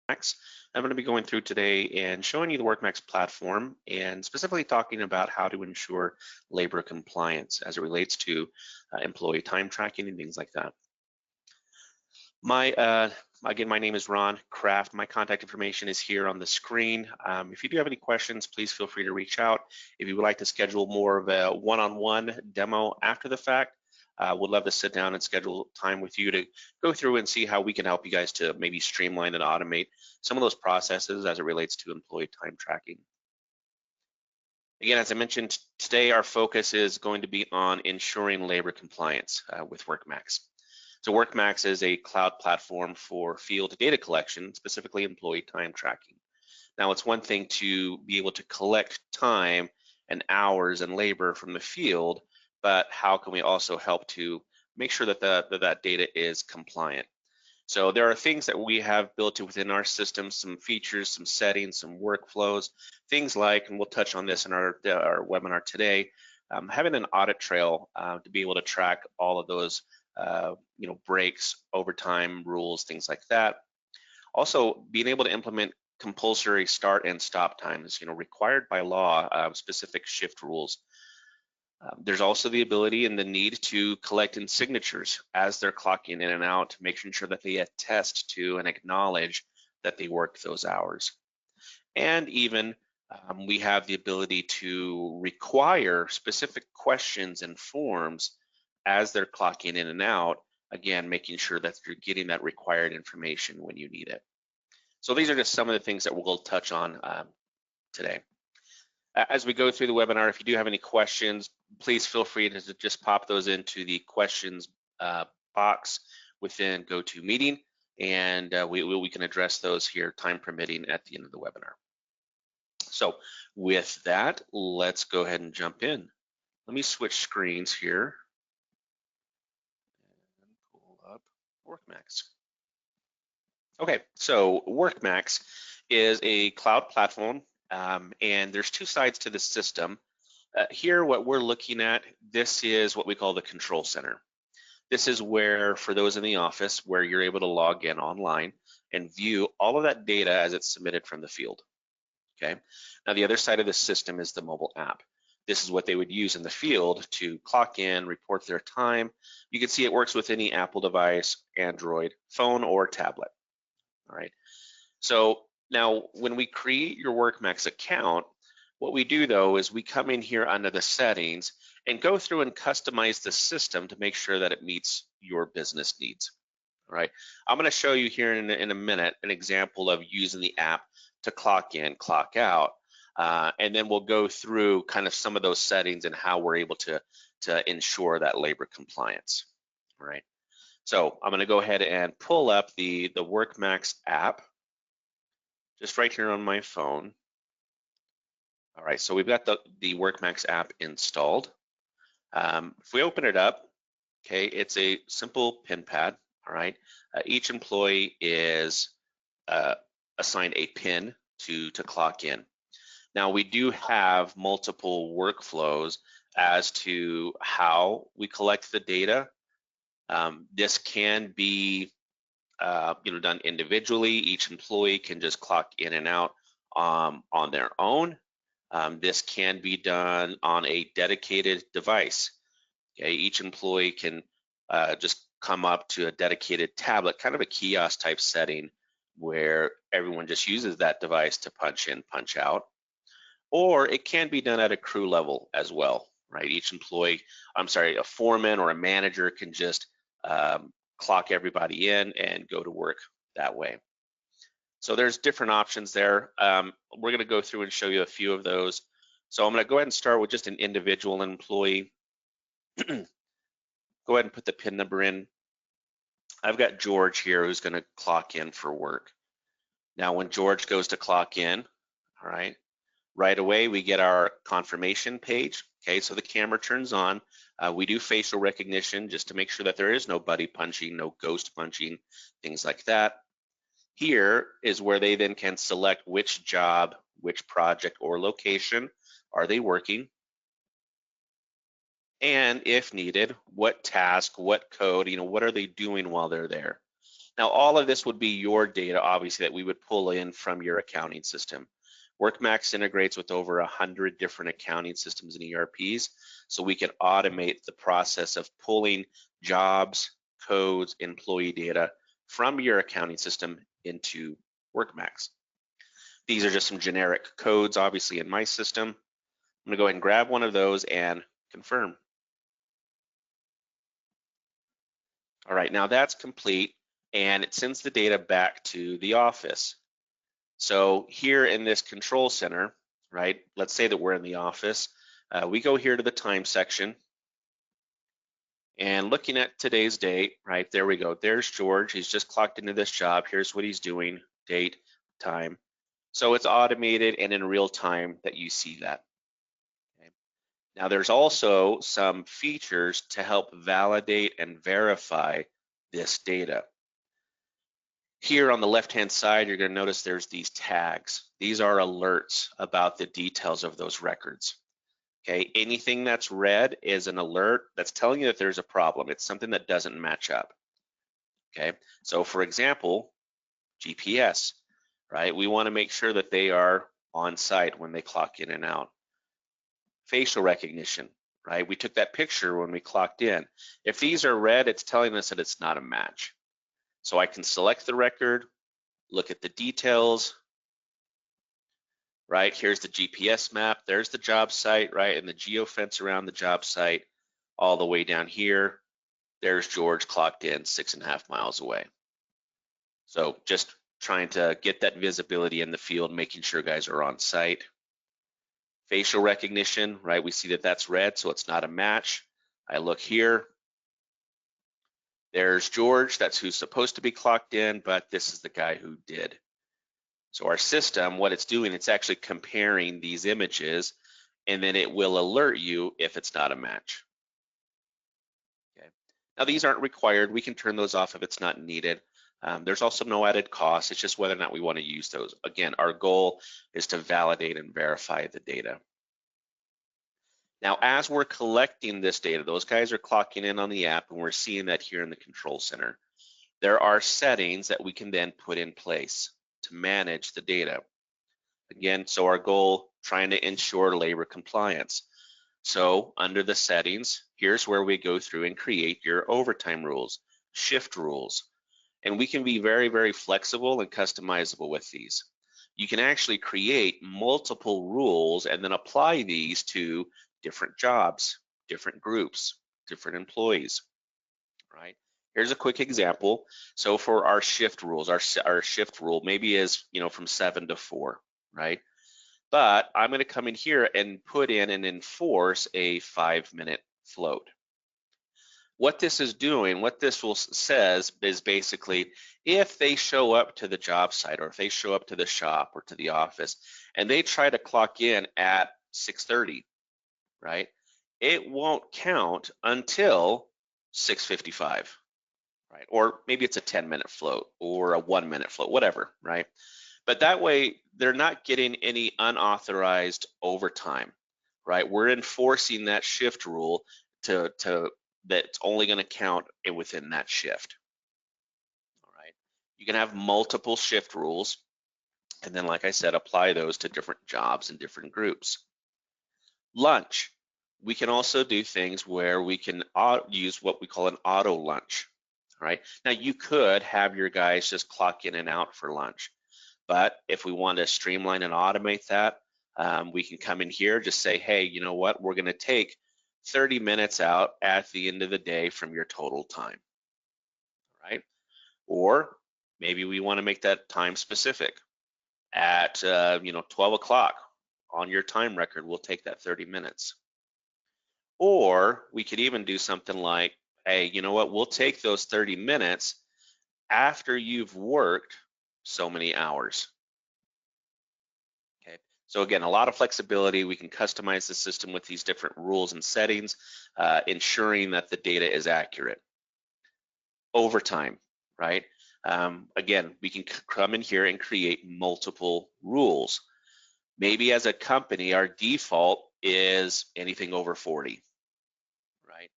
WorkMax. I'm going to be going through today and showing you the WorkMax platform and specifically talking about how to ensure labor compliance as it relates to employee time tracking and things like that. Again, my name is Ron Kraft. My contact information is here on the screen. If you do have any questions, please feel free to reach out. If you would like to schedule more of a one-on-one demo after the fact, would love to sit down and schedule time with you to go through and see how we can help you guys to maybe streamline and automate some of those processes as it relates to employee time tracking. Again, as I mentioned, today our focus is going to be on ensuring labor compliance with WorkMax. So WorkMax is a cloud platform for field data collection, specifically employee time tracking. Now, it's one thing to be able to collect time and hours and labor from the field, but how can we also help to make sure that that data is compliant? So there are things that we have built within our system, some features, some settings, some workflows, things like, and we'll touch on this in our webinar today, having an audit trail to be able to track all of those breaks, overtime rules, things like that. Also, being able to implement compulsory start and stop times, required by law, specific shift rules. There's also the ability and the need to collect in signatures as they're clocking in and out, making sure that they attest to and acknowledge that they worked those hours. And even we have the ability to require specific questions and forms as they're clocking in and out, again, making sure that you're getting that required information when you need it. So these are just some of the things that we'll touch on today. As we go through the webinar, if you do have any questions, please feel free to just pop those into the questions box within GoToMeeting, and we can address those here, time permitting, at the end of the webinar. So with that, let's go ahead and jump in. Let me switch screens here and pull up WorkMax. Okay, so WorkMax is a cloud platform, and there's two sides to the system. Here, what we're looking at, this is what we call the control center. This is where, for those in the office, where you're able to log in online and view all of that data as it's submitted from the field. Okay. Now, the other side of the system is the mobile app. This is what they would use in the field to clock in, report their time. You can see it works with any Apple device, Android, phone, or tablet. All right. So now, when we create your WorkMax account, what we do though is we come in here under the settings and go through and customize the system to make sure that it meets your business needs. All right. I'm going to show you here in a minute an example of using the app to clock in, clock out, and then we'll go through kind of some of those settings and how we're able to ensure that labor compliance. All right. So I'm going to go ahead and pull up the WorkMax app just right here on my phone. All right, so we've got the WorkMax app installed. If we open it up, okay, it's a simple pin pad. All right, each employee is assigned a pin to clock in. Now, we do have multiple workflows as to how we collect the data. This can be done individually. Each employee can just clock in and out on their own. This can be done on a dedicated device. Okay, each employee can just come up to a dedicated tablet, kind of a kiosk type setting where everyone just uses that device to punch in, punch out. Or it can be done at a crew level as well, right? Each employee, a foreman or a manager can just clock everybody in and go to work that way. So there's different options there. We're going to go through and show you a few of those. So I'm going to go ahead and start with just an individual employee. Go ahead and put the PIN number in. I've got George here who's going to clock in for work. Now, when George goes to clock in, all right away we get our confirmation page. Okay, so the camera turns on. We do facial recognition just to make sure that there is no buddy punching, no ghost punching, things like that. Here is where they then can select which job, which project or location are they working, and if needed, what task, what code, what are they doing while they're there. Now, all of this would be your data, obviously, that we would pull in from your accounting system. WorkMax integrates with over 100 different accounting systems and ERPs, so we can automate the process of pulling jobs, codes, employee data from your accounting system into WorkMax. These are just some generic codes, obviously, in my system. I'm gonna go ahead and grab one of those and confirm. All right, now that's complete, and it sends the data back to the office. So here in this control center, right, let's say that we're in the office. We go here to the time section, and looking at today's date, right, there we go. There's George. He's just clocked into this job. Here's what he's doing, date, time. So it's automated and in real time that you see that. Okay. Now there's also some features to help validate and verify this data. Here on the left-hand side, you're going to notice there's these tags. These are alerts about the details of those records. Okay, anything that's red is an alert that's telling you that there's a problem. It's something that doesn't match up. Okay, so for example, GPS, right? We want to make sure that they are on site when they clock in and out. Facial recognition, right? We took that picture when we clocked in. If these are red, it's telling us that it's not a match. So I can select the record, look at the details, right? Here's the GPS map, there's the job site, right? And the geofence around the job site, all the way down here, there's George clocked in 6.5 miles away. So just trying to get that visibility in the field, making sure guys are on site. Facial recognition, right? We see that that's red, so it's not a match. I look here, there's George, that's who's supposed to be clocked in, but this is the guy who did. So our system, what it's doing, it's actually comparing these images, and then it will alert you if it's not a match. Okay. Now these aren't required. We can turn those off if it's not needed. There's also no added cost. It's just whether or not we want to use those. Again, our goal is to validate and verify the data. Now, as we're collecting this data, those guys are clocking in on the app, and we're seeing that here in the control center. There are settings that we can then put in place to manage the data. Again, so our goal, trying to ensure labor compliance. So under the settings, here's where we go through and create your overtime rules, shift rules. And we can be very, very flexible and customizable with these. You can actually create multiple rules and then apply these to different jobs, different groups, different employees, right? Here's a quick example. So for our shift rules, our shift rule maybe is, from 7 to 4, right? But I'm going to come in here and put in and enforce a 5-minute float. What this is doing, what this says is basically, if they show up to the job site, or if they show up to the shop or to the office and they try to clock in at 6:30, right? It won't count until 6:55, right? Or maybe it's a 10-minute float or a 1-minute float, whatever, right? But that way they're not getting any unauthorized overtime, right? We're enforcing that shift rule that's only going to count within that shift. All right. You can have multiple shift rules, and then, like I said, apply those to different jobs and different groups. Lunch. We can also do things where we can use what we call an auto lunch. All right. Now you could have your guys just clock in and out for lunch, but if we want to streamline and automate that, we can come in here, just say, hey, you know what? We're going to take 30 minutes out at the end of the day from your total time, right? Or maybe we want to make that time specific. At 12 o'clock on your time record, we'll take that 30 minutes. Or we could even do something like, hey, you know what? We'll take those 30 minutes after you've worked so many hours. Okay. So again, a lot of flexibility. We can customize the system with these different rules and settings, ensuring that the data is accurate. Overtime, right? Again, we can come in here and create multiple rules. Maybe as a company, our default is anything over 40, right?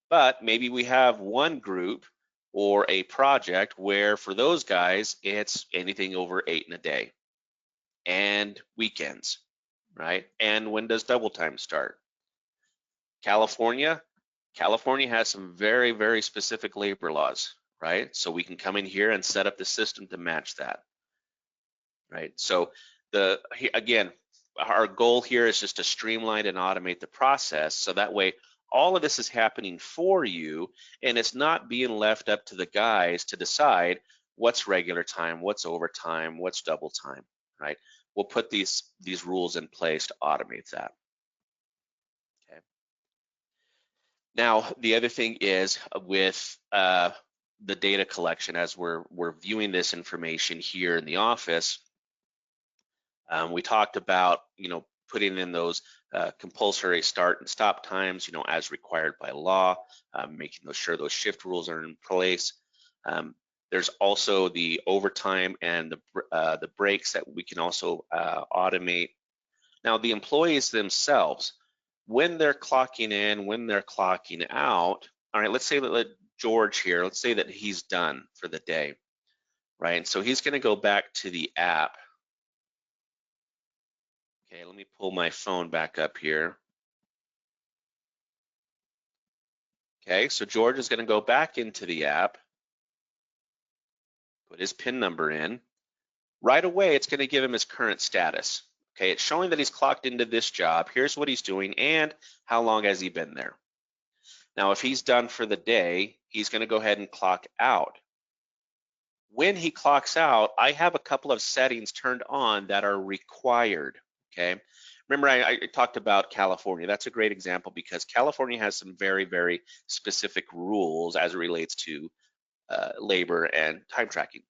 But maybe we have one group or a project where for those guys, it's anything over 8 in a day and weekends, right? And when does double time start? California has some very, very specific labor laws, right? So we can come in here and set up the system to match that, right? So again, our goal here is just to streamline and automate the process so that way all of this is happening for you and it's not being left up to the guys to decide what's regular time, what's overtime, what's double time, right? We'll put these rules in place to automate that. Okay. Now, the other thing is with the data collection, as we're viewing this information here in the office, we talked about, putting in those compulsory start and stop times, as required by law, making sure those shift rules are in place. There's also the overtime and the breaks that we can also automate. Now, the employees themselves, when they're clocking in, when they're clocking out, all right, let's say that George here, let's say that he's done for the day, right? And so he's going to go back to the app. Okay, let me pull my phone back up here. Okay, so George is going to go back into the app, put his PIN number in. Right away, it's going to give him his current status. Okay, it's showing that he's clocked into this job. Here's what he's doing and how long has he been there. Now, if he's done for the day, he's going to go ahead and clock out. When he clocks out, I have a couple of settings turned on that are required, okay? Remember, I talked about California. That's a great example because California has some very, very specific rules as it relates to labor and time tracking.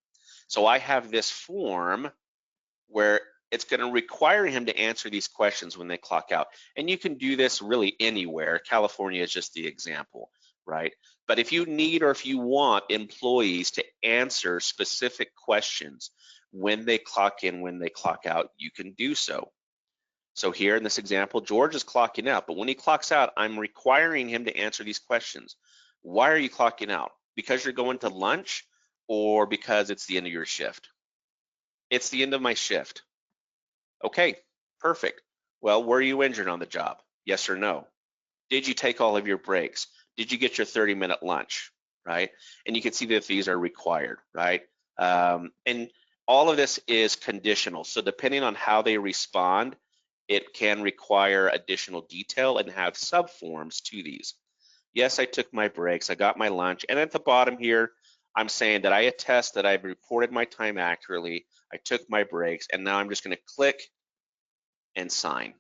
So I have this form where it's going to require him to answer these questions when they clock out. And you can do this really anywhere. California is just the example, right? But if you need or if you want employees to answer specific questions when they clock in, when they clock out, you can do so. So here in this example, George is clocking out, but when he clocks out, I'm requiring him to answer these questions. Why are you clocking out? Because you're going to lunch or because it's the end of your shift? It's the end of my shift. Okay, perfect. Well, were you injured on the job? Yes or no? Did you take all of your breaks? Did you get your 30-minute lunch, right? And you can see that these are required, right? And all of this is conditional. So depending on how they respond, it can require additional detail and have subforms to these. Yes, I took my breaks, I got my lunch, and at the bottom here, I'm saying that I attest that I've reported my time accurately, I took my breaks, and now I'm just going to click and sign.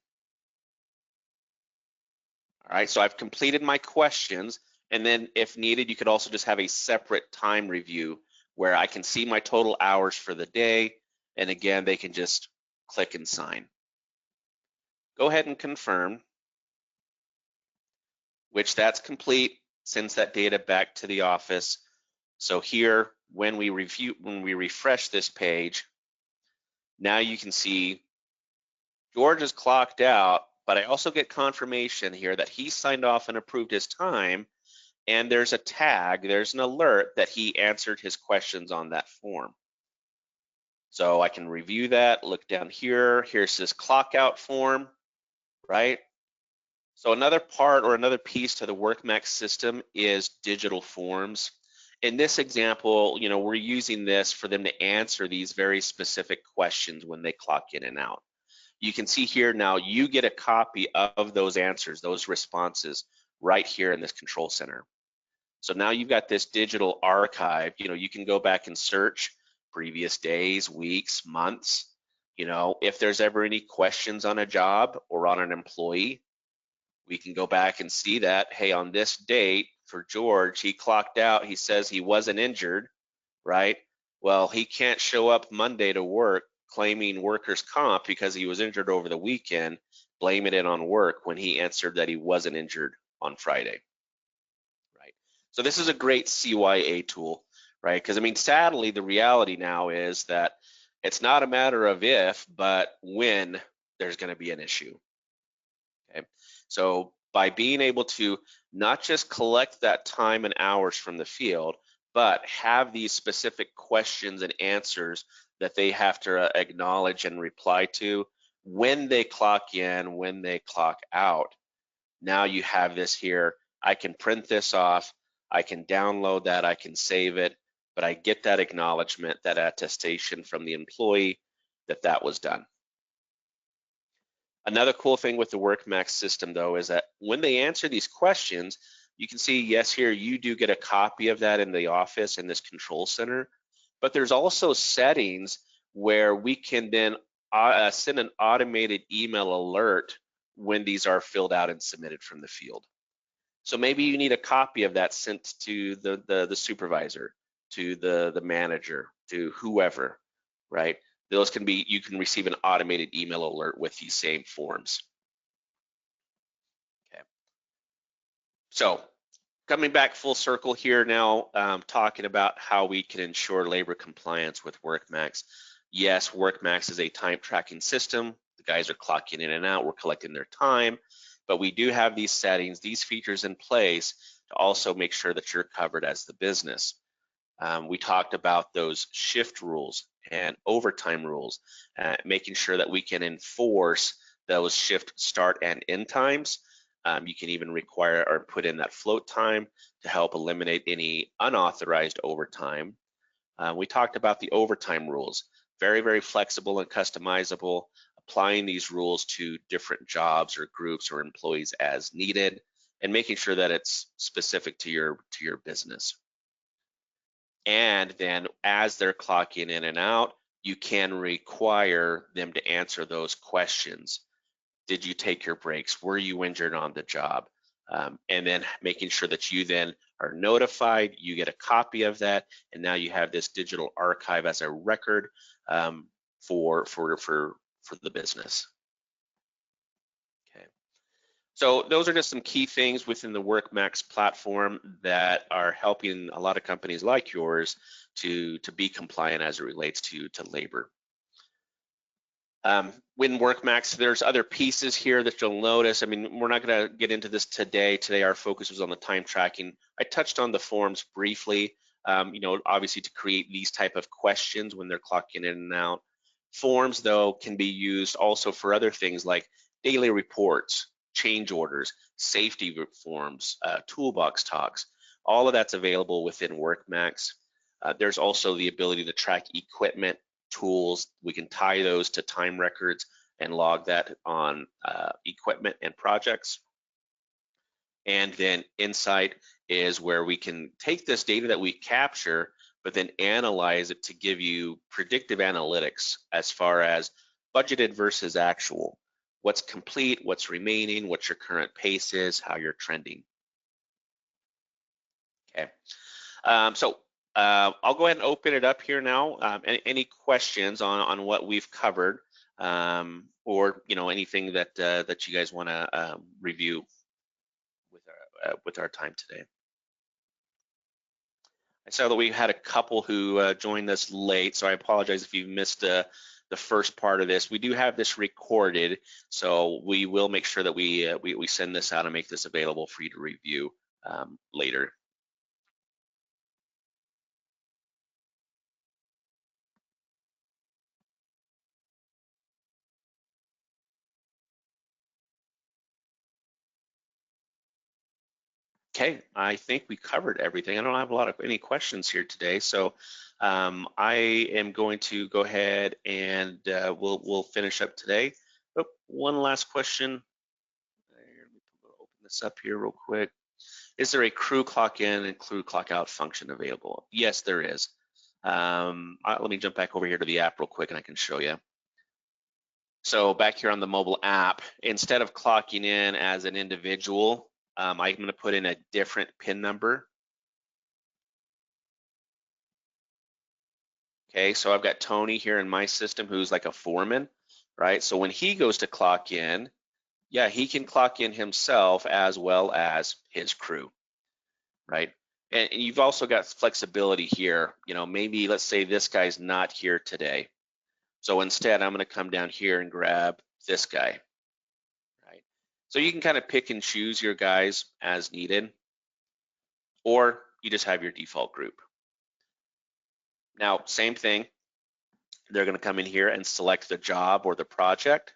All right, so I've completed my questions, and then if needed, you could also just have a separate time review where I can see my total hours for the day, and again, they can just click and sign. Go ahead and confirm, which that's complete, sends that data back to the office. So here, when we refresh this page, now you can see George is clocked out, but I also get confirmation here that he signed off and approved his time, and there's a tag, there's an alert that he answered his questions on that form. So I can review that, look down here, here's this clock out form, right? So another part or another piece to the WorkMax system is digital forms. In this example, we're using this for them to answer these very specific questions when they clock in and out. You can see here now you get a copy of those answers, those responses right here in this control center. So now you've got this digital archive, you can go back and search previous days, weeks, months, if there's ever any questions on a job or on an employee, we can go back and see that, hey, on this date for George, he clocked out, he says he wasn't injured, right? Well, he can't show up Monday to work claiming workers' comp because he was injured over the weekend, blaming it on work when he answered that he wasn't injured on Friday, right? So this is a great CYA tool, right? Because sadly, the reality now is that it's not a matter of if, but when there's going to be an issue. Okay, so by being able to not just collect that time and hours from the field, but have these specific questions and answers that they have to acknowledge and reply to when they clock in, when they clock out. Now you have this here. I can print this off, I can download that, I can save it, but I get that acknowledgement, that attestation from the employee that that was done. Another cool thing with the WorkMax system though is that when they answer these questions, you can see, yes, here you do get a copy of that in the office in this control center, but there's also settings where we can then send an automated email alert when these are filled out and submitted from the field. So maybe you need a copy of that sent to the supervisor, to the manager, to whoever, right? Those can be, you can receive an automated email alert with these same forms. Okay. So coming back full circle here now, talking about how we can ensure labor compliance with WorkMax. Yes, WorkMax is a time tracking system. The guys are clocking in and out, we're collecting their time, but we do have these settings, these features in place to also make sure that you're covered as the business. We talked about those shift rules and overtime rules, making sure that we can enforce those shift start and end times. You can even require or put in that float time to help eliminate any unauthorized overtime. We talked about the overtime rules, very, very flexible and customizable, applying these rules to different jobs or groups or employees as needed, and making sure that it's specific to your business. And then as they're clocking in and out, you can require them to answer those questions. Did you take your breaks? Were you injured on the job? And then making sure that you then are notified, you get a copy of that, and now you have this digital archive as a record for the business. Okay. So those are just some key things within the WorkMax platform that are helping a lot of companies like yours to be compliant as it relates to labor. When WorkMax, there's other pieces here that you'll notice. I mean, we're not going to get into this today. Today, our focus was on the time tracking. I touched on the forms briefly, you know, obviously to create these type of questions when they're clocking in and out. Forms, though, can be used also for other things like daily reports, change orders, safety forms, toolbox talks. All of that's available within WorkMax. There's also the ability to track equipment, tools. We can tie those to time records and log that on equipment and projects. And then Insight is where we can take this data that we capture, but then analyze it to give you predictive analytics as far as budgeted versus actual. What's complete, what's remaining, what your current pace is, how you're trending. Okay, so I'll go ahead and open it up here now. Any questions on what we've covered, or you know, anything that that you guys want to review with our time today? I saw that we had a couple who joined us late, so I apologize if you missed the first part of this. We do have this recorded, so we will make sure that we send this out and make this available for you to review later. Okay, I think we covered everything. I don't have any questions here today, so I am going to go ahead and we'll finish up today. Oh, one last question. Let me open this up here real quick. Is there a crew clock in and crew clock out function available? Yes, there is. Let me jump back over here to the app real quick and I can show you. So back here on the mobile app, instead of clocking in as an individual, I'm going to put in a different PIN number. Okay, so I've got Tony here in my system who's like a foreman, right? So when he goes to clock in, yeah, he can clock in himself as well as his crew, right? And you've also got flexibility here. You know, maybe let's say this guy's not here today. So instead, I'm going to come down here and grab this guy. So you can kind of pick and choose your guys as needed, or you just have your default group. Now, same thing, they're going to come in here and select the job or the project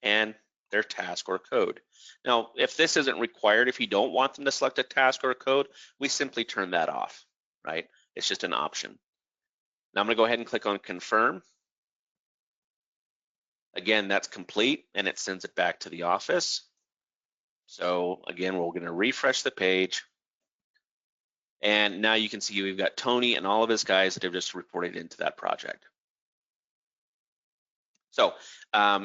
and their task or code. Now, if this isn't required, if you don't want them to select a task or a code, we simply turn that off, right? It's just an option. Now I'm going to go ahead and click on confirm. Again, that's complete and it sends it back to the office. So again, we're going to refresh the page. And now you can see we've got Tony and all of his guys that have just reported into that project. So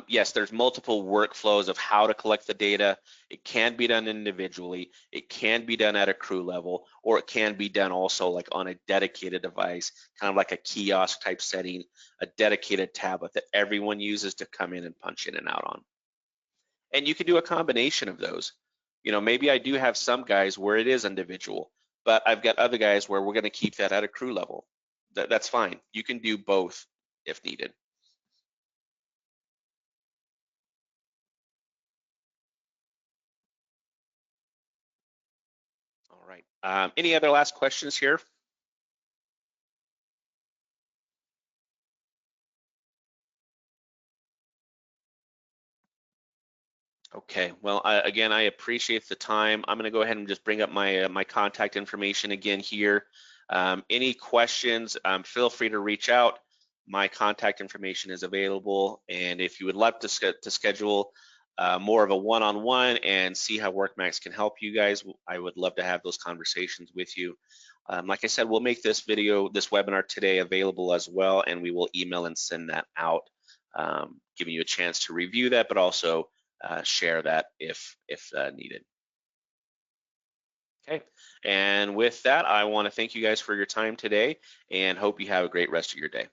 yes, there's multiple workflows of how to collect the data. It can be done individually, it can be done at a crew level, or it can be done also like on a dedicated device, kind of like a kiosk type setting, a dedicated tablet that everyone uses to come in and punch in and out on. And you can do a combination of those. You know, maybe I do have some guys where it is individual, but I've got other guys where we're going to keep that at a crew level. That's fine. You can do both if needed. All right. Any other last questions here? Okay. Well, again, I appreciate the time. I'm going to go ahead and just bring up my my contact information again here. Any questions? Feel free to reach out. My contact information is available, and if you would like to schedule more of a one-on-one and see how WorkMax can help you guys, I would love to have those conversations with you. Like I said, we'll make this webinar today available as well, and we will email and send that out, giving you a chance to review that, but also share that if needed. Okay, and with that, I want to thank you guys for your time today and hope you have a great rest of your day.